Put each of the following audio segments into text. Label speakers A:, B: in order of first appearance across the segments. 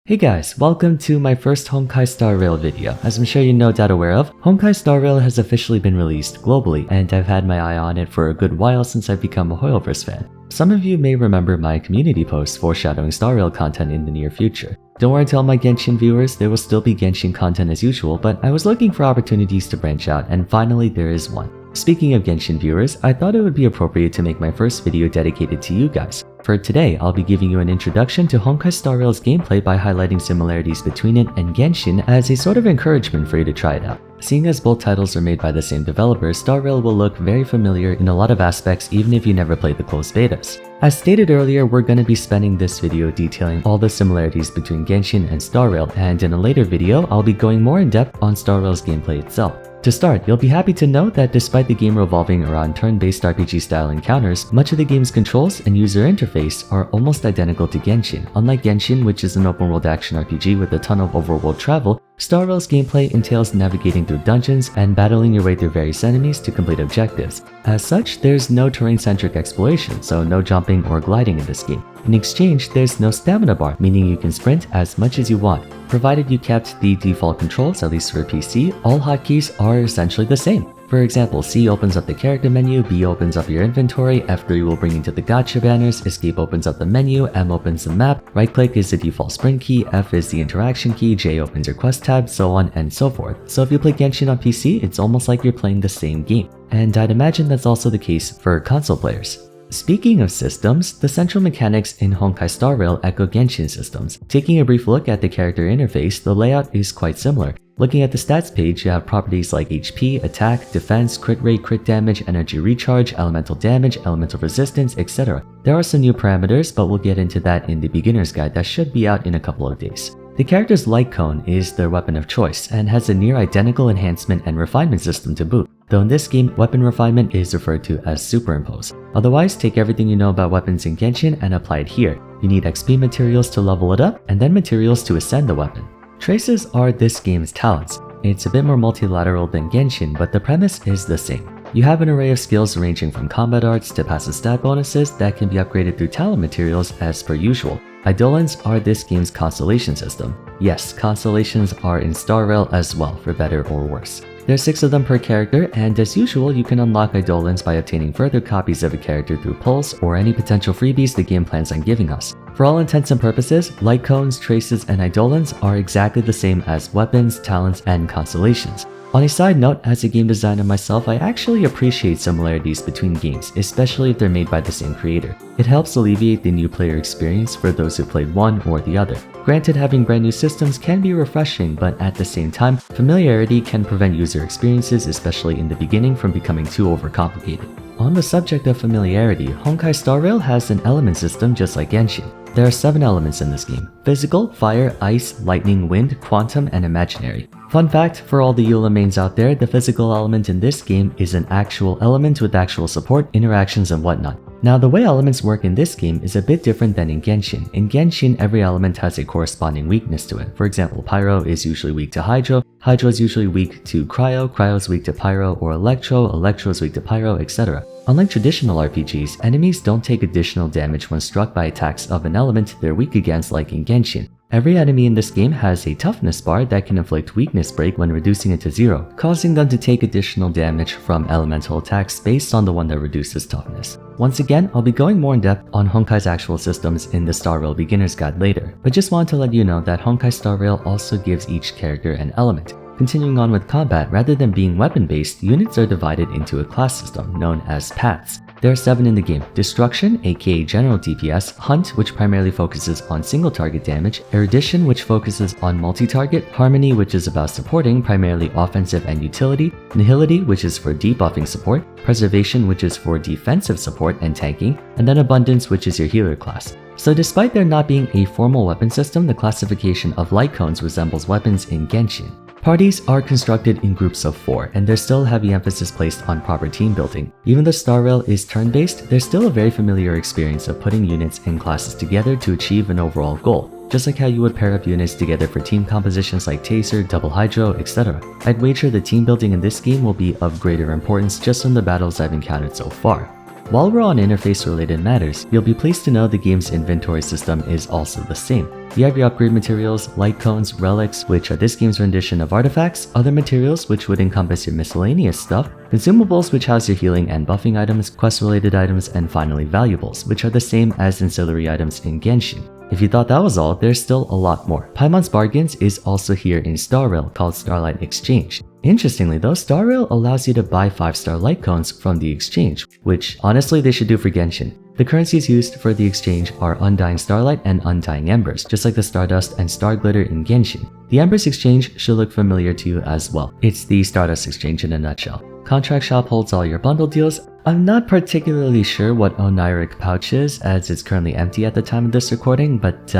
A: Hey guys, welcome to my first Honkai Star Rail video. As I'm sure you're no doubt aware of, Honkai Star Rail has officially been released globally, and I've had my eye on it for a good while since I've become a Hoyoverse fan. Some of you may remember my community posts foreshadowing Star Rail content in the near future. Don't worry to all my Genshin viewers, there will still be Genshin content as usual, but I was looking for opportunities to branch out, and finally there is one. Speaking of Genshin viewers, I thought it would be appropriate to make my first video dedicated to you guys. For today, I'll be giving you an introduction to Honkai Star Rail's gameplay by highlighting similarities between it and Genshin as a sort of encouragement for you to try it out. Seeing as both titles are made by the same developer, Star Rail will look very familiar in a lot of aspects even if you never played the closed betas. As stated earlier, we're going to be spending this video detailing all the similarities between Genshin and Star Rail, and in a later video, I'll be going more in depth on Star Rail's gameplay itself. To start, you'll be happy to know that despite the game revolving around turn-based RPG-style encounters, much of the game's controls and user interface are almost identical to Genshin. Unlike Genshin, which is an open-world action RPG with a ton of overworld travel, Star Rail's gameplay entails navigating through dungeons and battling your way through various enemies to complete objectives. As such, there's no terrain-centric exploration, so no jumping or gliding in this game. In exchange, there's no stamina bar, meaning you can sprint as much as you want. Provided you kept the default controls, at least for PC, all hotkeys are essentially the same. For example, C opens up the character menu, B opens up your inventory, F3 will bring you to the gacha banners, Escape opens up the menu, M opens the map, right click is the default sprint key, F is the interaction key, J opens your quest tab, so on and so forth. So if you play Genshin on PC, it's almost like you're playing the same game. And I'd imagine that's also the case for console players. Speaking of systems, the central mechanics in Honkai Star Rail echo Genshin systems. Taking a brief look at the character interface, the layout is quite similar. Looking at the stats page, you have properties like HP, attack, defense, crit rate, crit damage, energy recharge, elemental damage, elemental resistance, etc. There are some new parameters, but we'll get into that in the beginner's guide that should be out in a couple of days. The character's light cone is their weapon of choice and has a near identical enhancement and refinement system to boot, though in this game, weapon refinement is referred to as superimpose. Otherwise, take everything you know about weapons in Genshin and apply it here. You need XP materials to level it up, and then materials to ascend the weapon. Traces are this game's talents. It's a bit more multilateral than Genshin, but the premise is the same. You have an array of skills ranging from combat arts to passive stat bonuses that can be upgraded through talent materials as per usual. Eidolons are this game's constellation system. Yes, constellations are in Star Rail as well, for better or worse. There's 6 of them per character, and as usual, you can unlock Eidolons by obtaining further copies of a character through pulls or any potential freebies the game plans on giving us. For all intents and purposes, light cones, traces, and Eidolons are exactly the same as weapons, talents, and constellations. On a side note, as a game designer myself, I actually appreciate similarities between games, especially if they're made by the same creator. It helps alleviate the new player experience for those who played one or the other. Granted, having brand new systems can be refreshing, but at the same time, familiarity can prevent user experiences, especially in the beginning, from becoming too overcomplicated. On the subject of familiarity, Honkai Star Rail has an element system just like Genshin. There are 7 elements in this game: physical, fire, ice, lightning, wind, quantum, and imaginary. Fun fact, for all the Eula mains out there, the physical element in this game is an actual element with actual support, interactions, and whatnot. Now, the way elements work in this game is a bit different than in Genshin. In Genshin, every element has a corresponding weakness to it. For example, Pyro is usually weak to Hydro, Hydro is usually weak to Cryo, Cryo is weak to Pyro, or Electro, Electro is weak to Pyro, etc. Unlike traditional RPGs, enemies don't take additional damage when struck by attacks of an element they're weak against like in Genshin. Every enemy in this game has a toughness bar that can inflict weakness break when reducing it to 0, causing them to take additional damage from elemental attacks based on the one that reduces toughness. Once again, I'll be going more in depth on Honkai's actual systems in the Star Rail Beginner's Guide later, but just wanted to let you know that Honkai Star Rail also gives each character an element. Continuing on with combat, rather than being weapon-based, units are divided into a class system known as paths. There are 7 in the game: Destruction, aka General DPS, Hunt, which primarily focuses on single target damage, Erudition, which focuses on multi-target, Harmony, which is about supporting, primarily offensive and utility, Nihility, which is for debuffing support, Preservation, which is for defensive support and tanking, and then Abundance, which is your healer class. So despite there not being a formal weapon system, the classification of light cones resembles weapons in Genshin. Parties are constructed in groups of 4, and there's still heavy emphasis placed on proper team building. Even though Star Rail is turn-based, there's still a very familiar experience of putting units and classes together to achieve an overall goal, just like how you would pair up units together for team compositions like Taser, Double Hydro, etc. I'd wager the team building in this game will be of greater importance just from the battles I've encountered so far. While we're on interface related matters, you'll be pleased to know the game's inventory system is also the same. You have your upgrade materials, light cones, relics, which are this game's rendition of artifacts, other materials, which would encompass your miscellaneous stuff, consumables, which house your healing and buffing items, quest-related items, and finally valuables, which are the same as ancillary items in Genshin. If you thought that was all, there's still a lot more. Paimon's Bargains is also here in Star Rail, called Starlight Exchange. Interestingly though, Star Rail allows you to buy 5-star light cones from the exchange, which honestly they should do for Genshin. The currencies used for the exchange are Undying Starlight and Undying Embers, just like the Stardust and Star Glitter in Genshin. The Embers exchange should look familiar to you as well. It's the Stardust exchange in a nutshell. Contract Shop holds all your bundle deals. I'm not particularly sure what Oniric Pouch is, as it's currently empty at the time of this recording, but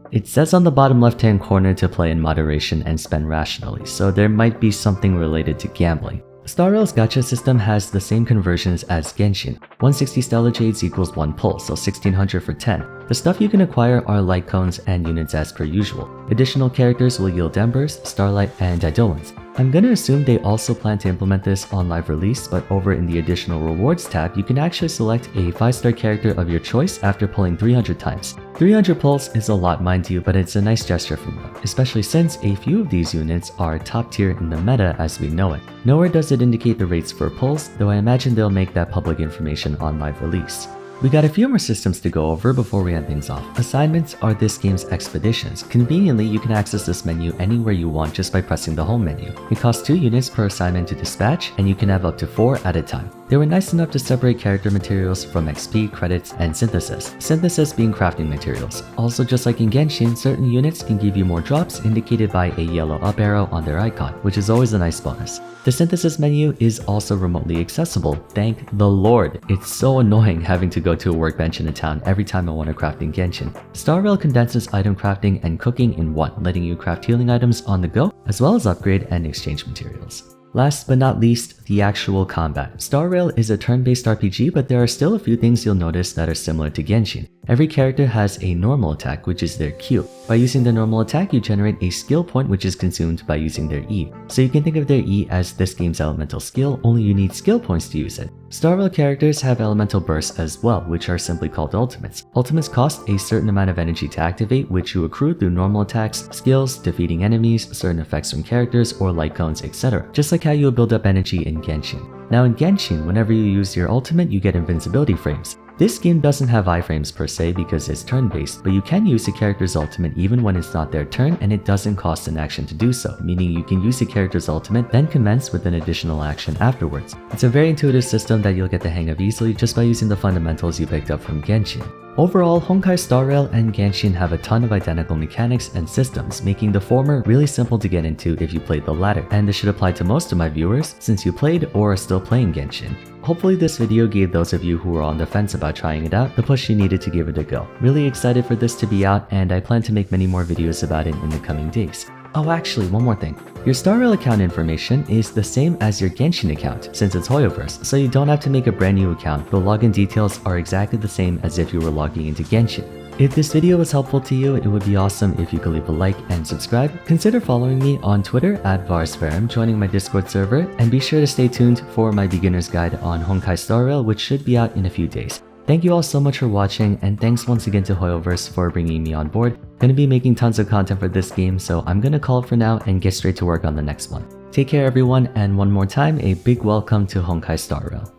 A: it says on the bottom left-hand corner to play in moderation and spend rationally, so there might be something related to gambling. Star Rail's gacha system has the same conversions as Genshin. 160 Stellar Jades equals 1 pull, so 1600 for 10. The stuff you can acquire are light cones and units as per usual. Additional characters will yield Embers, Starlight, and Eidolons. I'm gonna assume they also plan to implement this on live release, but over in the additional rewards tab, you can actually select a 5-star character of your choice after pulling 300 times. 300 pulls is a lot, mind you, but it's a nice gesture from them, especially since a few of these units are top tier in the meta as we know it. Nowhere does it indicate the rates for pulls, though I imagine they'll make that public information on live release. We got a few more systems to go over before we end things off. Assignments are this game's expeditions. Conveniently, you can access this menu anywhere you want just by pressing the home menu. It costs 2 units per assignment to dispatch, and you can have up to 4 at a time. They were nice enough to separate character materials from XP, credits, and synthesis. Synthesis being crafting materials. Also, just like in Genshin, certain units can give you more drops indicated by a yellow up arrow on their icon, which is always a nice bonus. The synthesis menu is also remotely accessible, thank the Lord. It's so annoying having to go to a workbench in a town every time I want to craft in Genshin. Star Rail condenses item crafting and cooking in one, letting you craft healing items on the go, as well as upgrade and exchange materials. Last but not least, the actual combat. Star Rail is a turn-based RPG, but there are still a few things you'll notice that are similar to Genshin. Every character has a normal attack, which is their Q. By using the normal attack, you generate a skill point which is consumed by using their E. So you can think of their E as this game's elemental skill, only you need skill points to use it. Star Rail characters have elemental bursts as well, which are simply called ultimates. Ultimates cost a certain amount of energy to activate, which you accrue through normal attacks, skills, defeating enemies, certain effects from characters, or light cones, etc. Just like how you build up energy in Genshin. Now in Genshin, whenever you use your ultimate, you get invincibility frames. This game doesn't have iframes per se because it's turn-based, but you can use a character's ultimate even when it's not their turn, and it doesn't cost an action to do so, meaning you can use a character's ultimate, then commence with an additional action afterwards. It's a very intuitive system that you'll get the hang of easily just by using the fundamentals you picked up from Genshin. Overall, Honkai Star Rail and Genshin have a ton of identical mechanics and systems, making the former really simple to get into if you played the latter, and this should apply to most of my viewers since you played or are still playing Genshin. Hopefully this video gave those of you who are on the fence about trying it out the push you needed to give it a go. Really excited for this to be out, and I plan to make many more videos about it in the coming days. Oh, actually, one more thing. Your Star Rail account information is the same as your Genshin account since it's Hoyoverse, so you don't have to make a brand new account. The login details are exactly the same as if you were logging into Genshin. If this video was helpful to you, it would be awesome if you could leave a like and subscribe. Consider following me on Twitter at Vars, joining my Discord server, and be sure to stay tuned for my beginner's guide on Honkai Star Rail, which should be out in a few days. Thank you all so much for watching, and thanks once again to Hoyoverse for bringing me on board. Gonna be making tons of content for this game, so I'm gonna call it for now and get straight to work on the next one. Take care everyone, and one more time, a big welcome to Honkai Star Rail.